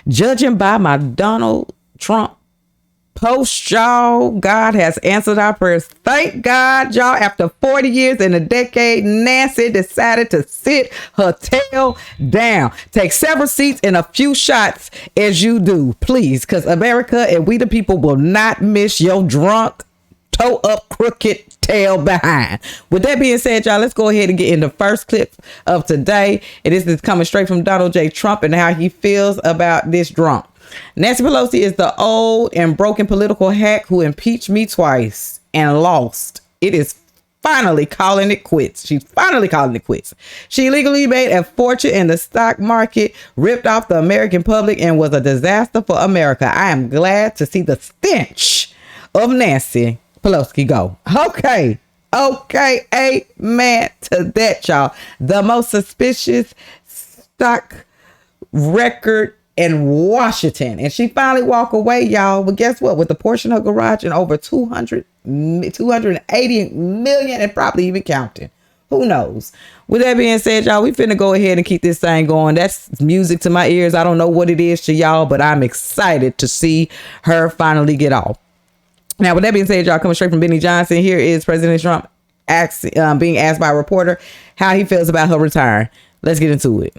Judging by my Donald Trump post, y'all, God has answered our prayers. Thank God, y'all. After 40 years and a decade, Nancy decided to sit her tail down. Take several seats and a few shots as you do, please, because America and we the people will not miss your drunk, toe up, crooked tail behind. With that being said, y'all, let's go ahead and get in the first clip of today. And this is coming straight from Donald J. Trump and how he feels about this drunk. Nancy Pelosi is the old and broken political hack who impeached me twice and lost. It is finally calling it quits. She's finally calling it quits. She illegally made a fortune in the stock market, ripped off the American public, and was a disaster for America. I am glad to see the stench of Nancy Pelosi go. Okay, amen to that, y'all. The most suspicious stock record in Washington, and she finally walked away, y'all. But guess what? With the portion of garage and over 280 million and probably even counting. Who knows? With that being said, y'all, we finna go ahead and keep this thing going. That's music to my ears. I don't know what it is to y'all, but I'm excited to see her finally get off. Now, with that being said, y'all, coming straight from Benny Johnson, here is President Trump being asked by a reporter how he feels about her retiring. Let's get into it.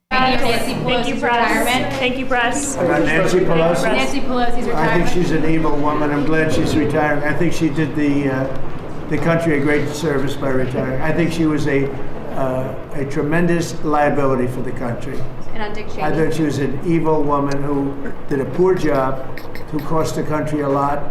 Thank you, press. Thank you, press. About Nancy Pelosi. Nancy Pelosi's retirement. I think she's an evil woman. I'm glad she's retiring. I think she did the country a great service by retiring. I think she was a tremendous liability for the country. And on Dick Cheney. I thought she was an evil woman who did a poor job, who cost the country a lot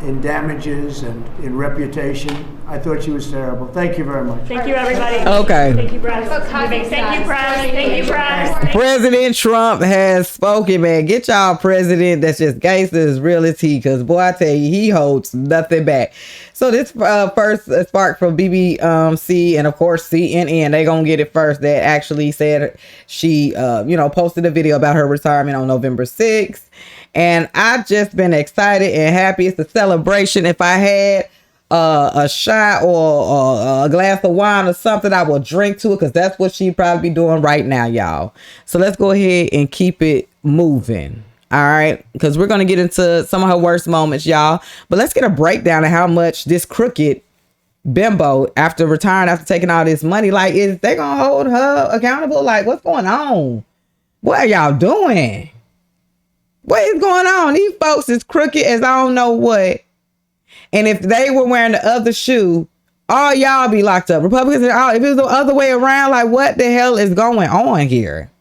in damages and in reputation. I thought she was terrible. Thank you very much. Thank you, everybody. Okay. Thank you, press. Thank you, press. Thank you, press. President Trump has spoken, man. Get y'all president that's just gangster as real as he, because boy, I tell you, he holds nothing back. So this first spark from BBC and of course CNN, they gonna get it first. That actually said she, posted a video about her retirement on November 6th. And I've just been excited and happy. It's a celebration. If I had a shot or a glass of wine or something, I will drink to it, because that's what she'd probably be doing right now, y'all. So let's go ahead and keep it moving. All right, because we're going to get into some of her worst moments, y'all. But let's get a breakdown of how much this crooked bimbo, after retiring, after taking all this money, like, is they going to hold her accountable? Like, what's going on? What are y'all doing? What is going on? These folks is crooked as I don't know what. And if they were wearing the other shoe, all y'all be locked up. Republicans, if it was the other way around, like, what the hell is going on here?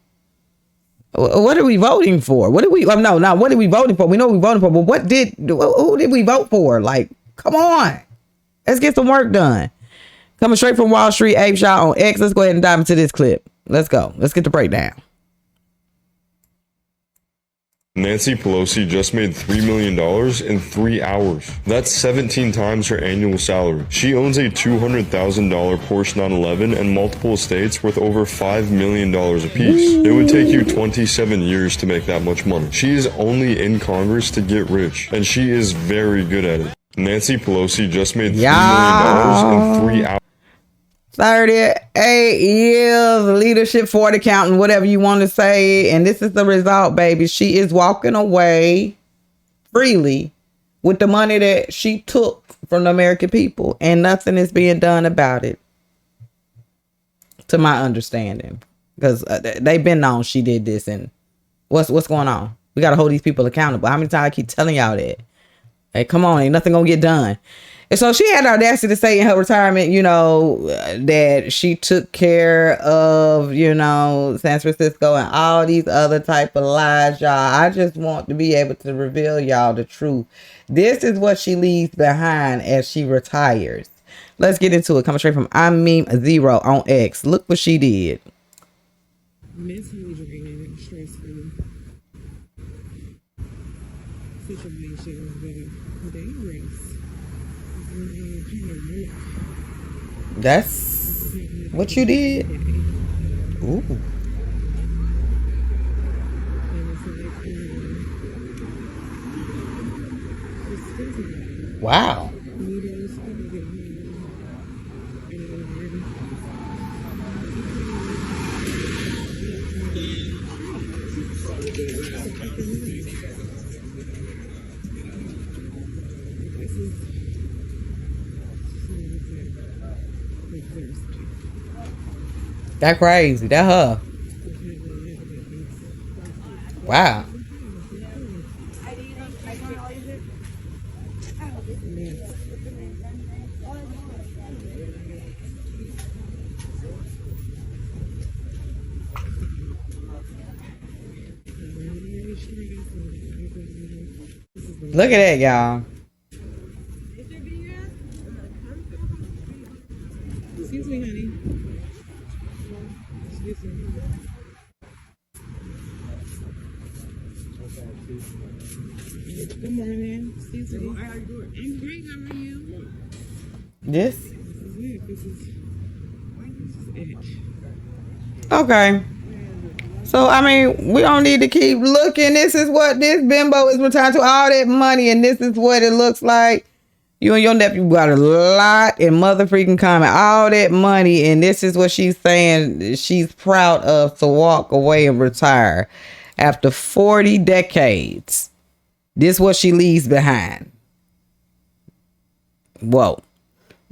What are we voting for? What did we? What are we voting for? We know we voting for, but who did we vote for? Like, come on, let's get some work done. Coming straight from Wall Street, Ape Shot on X. Let's go ahead and dive into this clip. Let's go. Let's get the breakdown. Nancy Pelosi just made $3 million in 3 hours. That's 17 times her annual salary. She owns a $200,000 Porsche 911 and multiple estates worth over $5 million apiece. It would take you 27 years to make that much money. She is only in Congress to get rich, and she is very good at it. Nancy Pelosi just made $3 million in 3 hours. 38 years leadership, Ford accountant, whatever you want to say. And this is the result, baby. She is walking away freely with the money that she took from the American people, and nothing is being done about it, to my understanding, because they've been known she did this. And what's going on? We got to hold these people accountable. How many times I keep telling y'all that? Hey, come on, ain't nothing gonna get done. And so she had the audacity to say in her retirement, that she took care of, San Francisco and all these other type of lies, y'all. I just want to be able to reveal y'all the truth. This is what she leaves behind as she retires. Let's get into it. Coming straight from Meme0 on X. Look what she did. Mentally draining and stressful situations that are dangerous. That's what you did? Ooh. Wow. That crazy. That her. Wow. Look at that, y'all. Excuse me, honey. Excuse me. Good morning. Excuse me. How you doing? I'm great. How are you? This? This is it. This is it. Okay. So, I mean, we don't need to keep looking. This is what this bimbo is returned to, all that money, and this is what it looks like. You and your nephew got a lot in mother freaking common, all that money, and this is what she's saying she's proud of, to walk away and retire after 40 decades. This is what she leaves behind. Whoa.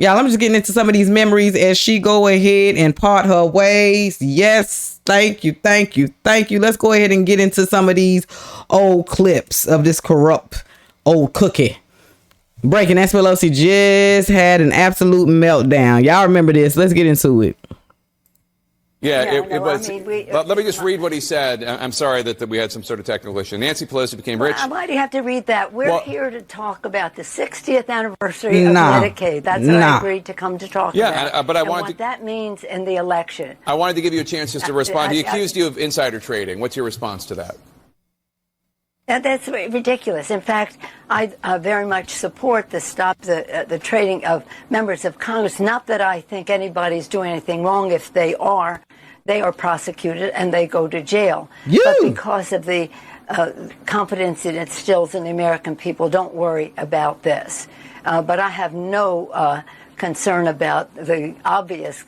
Y'all, I'm just getting into some of these memories as she go ahead and part her ways. Yes, thank you, thank you, thank you. Let's go ahead and get into some of these old clips of this corrupt old cookie. Breaking, Nancy Pelosi just had an absolute meltdown. Y'all remember this. Let's get into it. Yeah, it was. Let me just read what he said. I'm sorry that we had some sort of technical issue. Nancy Pelosi became rich. Why do you have to read that? We're here to talk about the 60th anniversary of Medicaid. That's what I agreed to come to talk about. Yeah, but I wanted what that means in the election. I wanted to give you a chance just to respond. He accused you of insider trading. What's your response to that? That's ridiculous. In fact, I very much support the stop the trading of members of Congress. Not that I think anybody's doing anything wrong. If they are prosecuted and they go to jail. But because of the confidence it instills in the American people, don't worry about this. But I have no concern about the obvious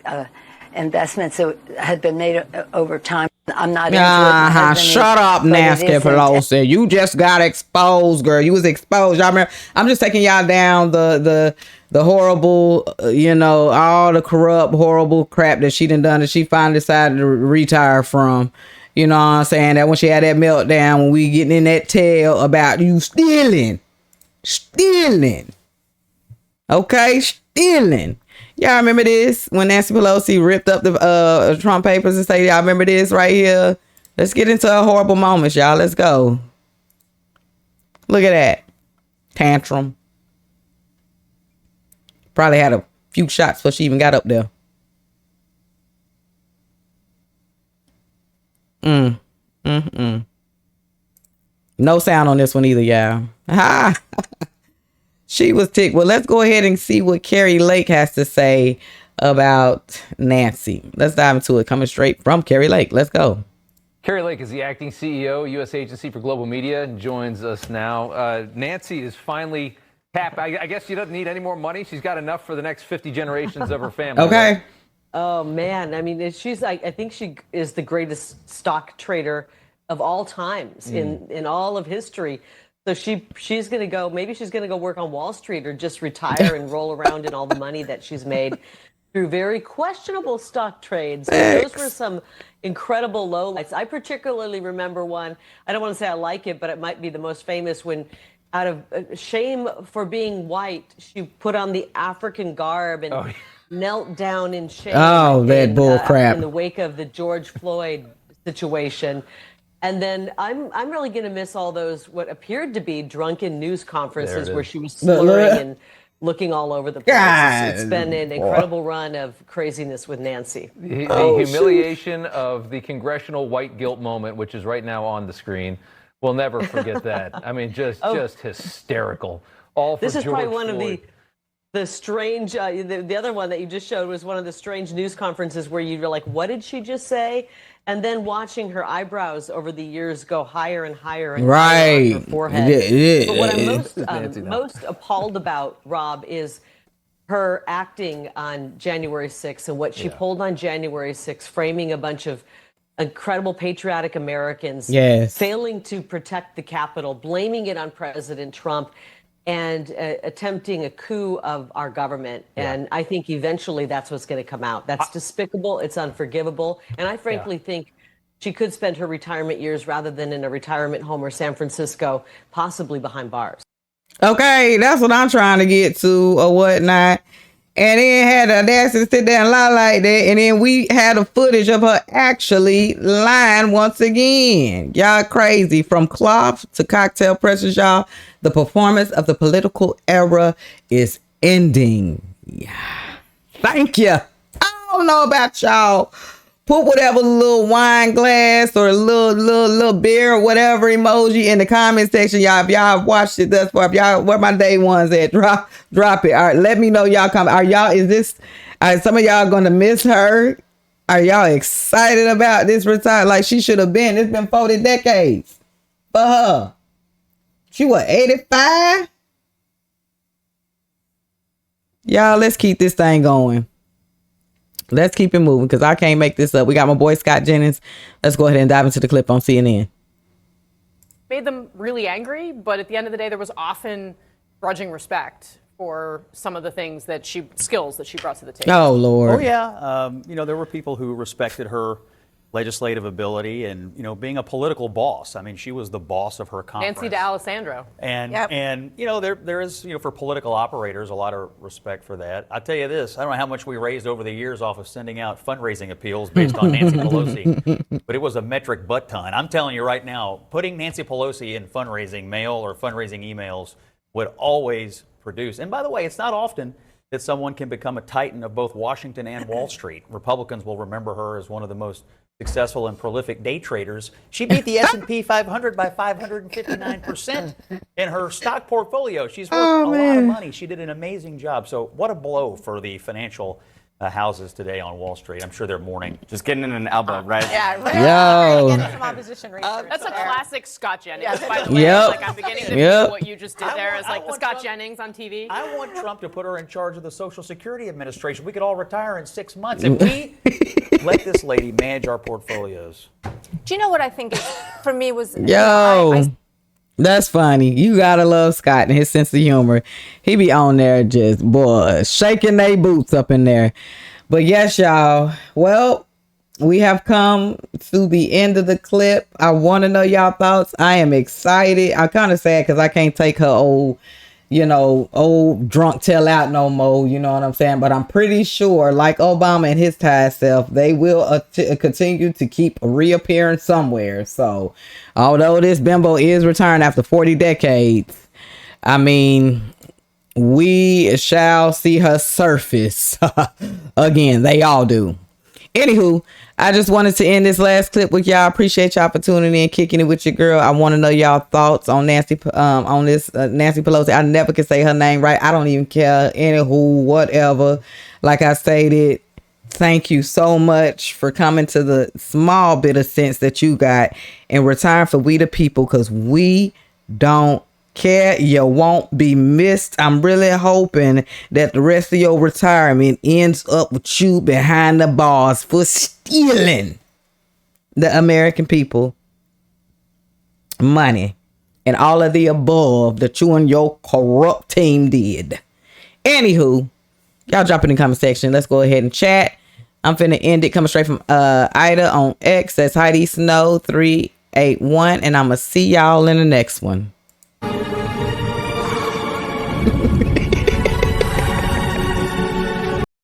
investments that had been made over time. I'm not into it. Shut up, Nancy Pelosi. You just got exposed, girl. You was exposed. Y'all remember? I'm just taking y'all down the horrible, all the corrupt, horrible crap that she done that she finally decided to retire from. You know what I'm saying? That when she had that meltdown, when we getting in that tale about you stealing. Okay, stealing. Y'all remember this when Nancy Pelosi ripped up the Trump papers and say, y'all remember this right here? Let's get into a horrible moment, y'all. Let's go. Look at that. Tantrum. Probably had a few shots before she even got up there. No sound on this one either, y'all. She was ticked. Well, let's go ahead and see what Kari Lake has to say about Nancy. Let's dive into it. Coming straight from Kari Lake. Let's go. Kari Lake is the acting CEO, U.S. Agency for Global Media, and joins us now. Nancy is finally capped. I guess she doesn't need any more money. She's got enough for the next 50 generations of her family. Okay. Right? Oh, man. I mean, she's like, I think she is the greatest stock trader of all times in all of history. So she's going to go, maybe she's going to go work on Wall Street or just retire and roll around in all the money that she's made through very questionable stock trades. Those were some incredible lowlights. I particularly remember one, I don't want to say I like it, but it might be the most famous, when out of shame for being white, she put on the African garb and knelt down in shame. Oh, that bull crap. In the wake of the George Floyd situation. And then I'm really going to miss all those what appeared to be drunken news conferences where she was slurring and looking all over the place. It's been an incredible run of craziness with Nancy. The humiliation of the congressional white guilt moment, which is right now on the screen. We'll never forget that. I mean, just hysterical. All for this is George probably one Floyd. of the strange, the other one that you just showed was one of the strange news conferences where you're like, what did she just say? And then watching her eyebrows over the years go higher and higher and higher on her forehead. But what I'm most appalled about, Rob, is her acting on January 6th and what she pulled on January 6th, framing a bunch of incredible patriotic Americans Yes. failing to protect the Capitol, blaming it on President Trump, and attempting a coup of our government. And I think eventually that's what's going to come out. That's despicable. It's unforgivable. And I frankly think she could spend her retirement years rather than in a retirement home or San Francisco, possibly behind bars. Okay, that's what I'm trying to get to or whatnot. And then had the audacity to sit there and lie like that. And then we had a footage of her actually lying once again. Y'all crazy. From cloth to cocktail pressures, y'all. The performance of the political era is ending. Yeah. Thank you. I don't know about y'all. Put whatever little wine glass or little beer or whatever emoji in the comment section, y'all. If y'all watched it thus far, if y'all, where my day ones at, drop it. All right, let me know y'all come. Are y'all, some of y'all gonna miss her? Are y'all excited about this retire? Like she should have been. It's been 40 decades for her. She was 85? Y'all, let's keep this thing going. Let's keep it moving because I can't make this up. We got my boy Scott Jennings. Let's go ahead and dive into the clip on CNN. Made them really angry, but at the end of the day, there was often grudging respect for some of the things skills that she brought to the table. Oh, Lord. Oh, yeah. There were people who respected her legislative ability and, being a political boss. I mean, she was the boss of her conference. Nancy D'Alessandro. And there is, for political operators, a lot of respect for that. I tell you this, I don't know how much we raised over the years off of sending out fundraising appeals based on Nancy Pelosi, but it was a metric butt ton. I'm telling you right now, putting Nancy Pelosi in fundraising mail or fundraising emails would always produce. And by the way, it's not often that someone can become a titan of both Washington and Wall Street. Republicans will remember her as one of the most successful and prolific day traders. She beat the S&P 500 by 559% in her stock portfolio. She's worth a lot of money. She did an amazing job. So what a blow for the financial houses today on Wall Street. I'm sure they're mourning. Just getting in an elbow, right? Yeah, Yo. Getting some opposition research. That's a classic Scott Jennings, by the way. Like I'm beginning to feel what you just did there is like the Scott Jennings on TV. I want Trump to put her in charge of the Social Security Administration. We could all retire in 6 months if we let this lady manage our portfolios. Do you know what I think is, for me was... That's funny. You gotta love Scott and his sense of humor. He be on there just, boy, shaking they boots up in there. But yes, y'all. Well, we have come to the end of the clip. I want to know y'all thoughts. I am excited. I'm kind of sad because I can't take her old drunk tell out no more. You know what I'm saying? But I'm pretty sure, like Obama and his tired self, they will continue to keep reappearing somewhere. So, although this bimbo is retiring after 40 decades, I mean, we shall see her surface again. They all do. Anywho, I just wanted to end this last clip with y'all. Appreciate y'all for tuning in, kicking it with your girl. I want to know y'all thoughts on Nancy Pelosi. I never can say her name right. I don't even care. Anywho, whatever. Like I stated, thank you so much for coming to the small bit of sense that you got and retiring for we the people, because we don't care. You won't be missed. I'm really hoping that the rest of your retirement ends up with you behind the bars for stealing the American people money and all of the above that you and your corrupt team did. Anywho, y'all drop it in the comment section. Let's go ahead and chat. I'm finna end it coming straight from Ida on X. That's Heidi Snow 381, and I'm gonna see y'all in the next one.